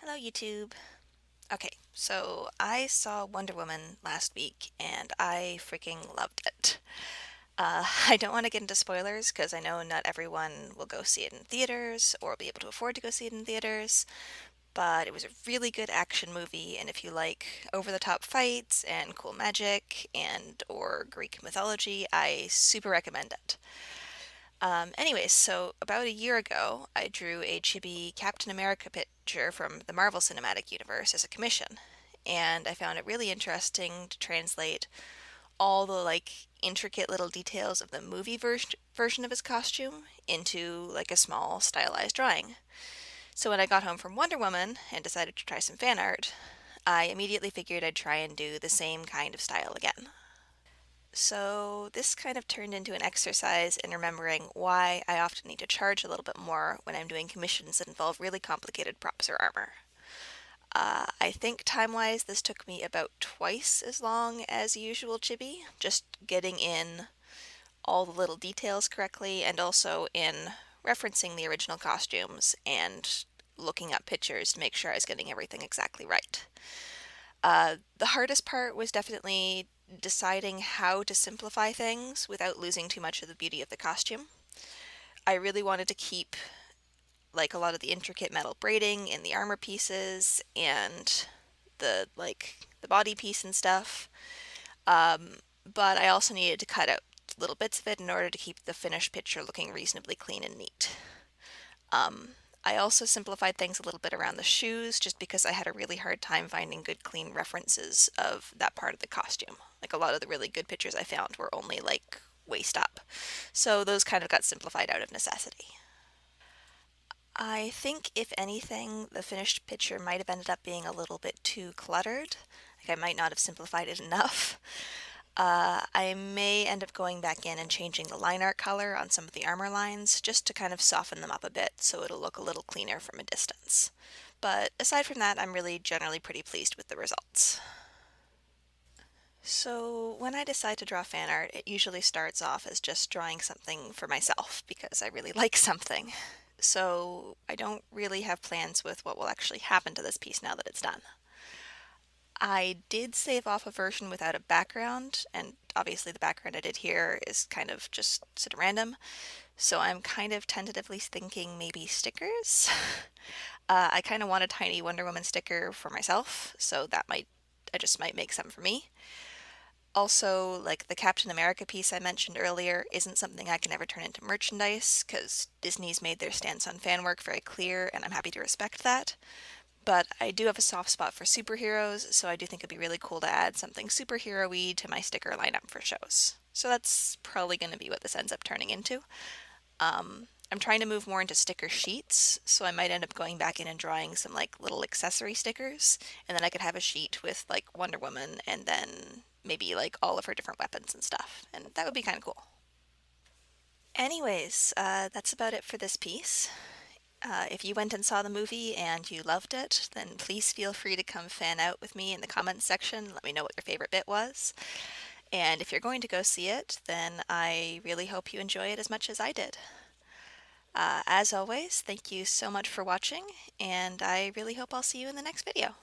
Hello, YouTube. Okay, so I saw Wonder Woman last week and I freaking loved it. I don't want to get into spoilers because I know not everyone will go see it in theaters or be able to afford to go see it in theaters, but it was a really good action movie, and if you like over-the-top fights and cool magic and or Greek mythology, I super recommend it. Anyways, so about a year ago, I drew a chibi Captain America picture from the Marvel Cinematic Universe as a commission, and I found it really interesting to translate all the intricate little details of the movie version of his costume into like a small stylized drawing. So when I got home from Wonder Woman and decided to try some fan art, I immediately figured I'd try and do the same kind of style again. So, this kind of turned into an exercise in remembering why I often need to charge a little bit more when I'm doing commissions that involve really complicated props or armor. I think time-wise, this took me about twice as long as usual chibi, just getting in all the little details correctly and also in referencing the original costumes and looking up pictures to make sure I was getting everything exactly right. The hardest part was definitely deciding how to simplify things without losing too much of the beauty of the costume. I really wanted to keep like a lot of the intricate metal braiding in the armor pieces and the body piece and stuff. But I also needed to cut out little bits of it in order to keep the finished picture looking reasonably clean and neat. Um, I also simplified things a little bit around the shoes just because I had a really hard time finding good clean references of that part of the costume. Like a lot of the really good pictures I found were only like waist up. So those kind of got simplified out of necessity. I think, if anything, the finished picture might have ended up being a little bit too cluttered. Like I might not have simplified it enough. I may end up going back in and changing the line art color on some of the armor lines just to kind of soften them up a bit so it'll look a little cleaner from a distance. But aside from that, I'm really generally pretty pleased with the results. So when I decide to draw fan art, it usually starts off as just drawing something for myself because I really like something. So I don't really have plans with what will actually happen to this piece now that it's done. I did save off a version without a background, and obviously the background I did here is kind of just sort of random, so I'm kind of tentatively thinking maybe stickers. I kind of want a tiny Wonder Woman sticker for myself, so I just might make some for me. Also, like the Captain America piece I mentioned earlier isn't something I can ever turn into merchandise, because Disney's made their stance on fan work very clear, and I'm happy to respect that. But I do have a soft spot for superheroes, so I do think it'd be really cool to add something superhero-y to my sticker lineup for shows. So that's probably going to be what this ends up turning into. I'm trying to move more into sticker sheets, so I might end up going back in and drawing some like little accessory stickers, and then I could have a sheet with like Wonder Woman and then maybe like all of her different weapons and stuff, and that would be kind of cool. Anyways, that's about it for this piece. If you went and saw the movie and you loved it, then please feel free to come fan out with me in the comments section. Let me know what your favorite bit was. And if you're going to go see it, then I really hope you enjoy it as much as I did. As always, thank you so much for watching, and I really hope I'll see you in the next video.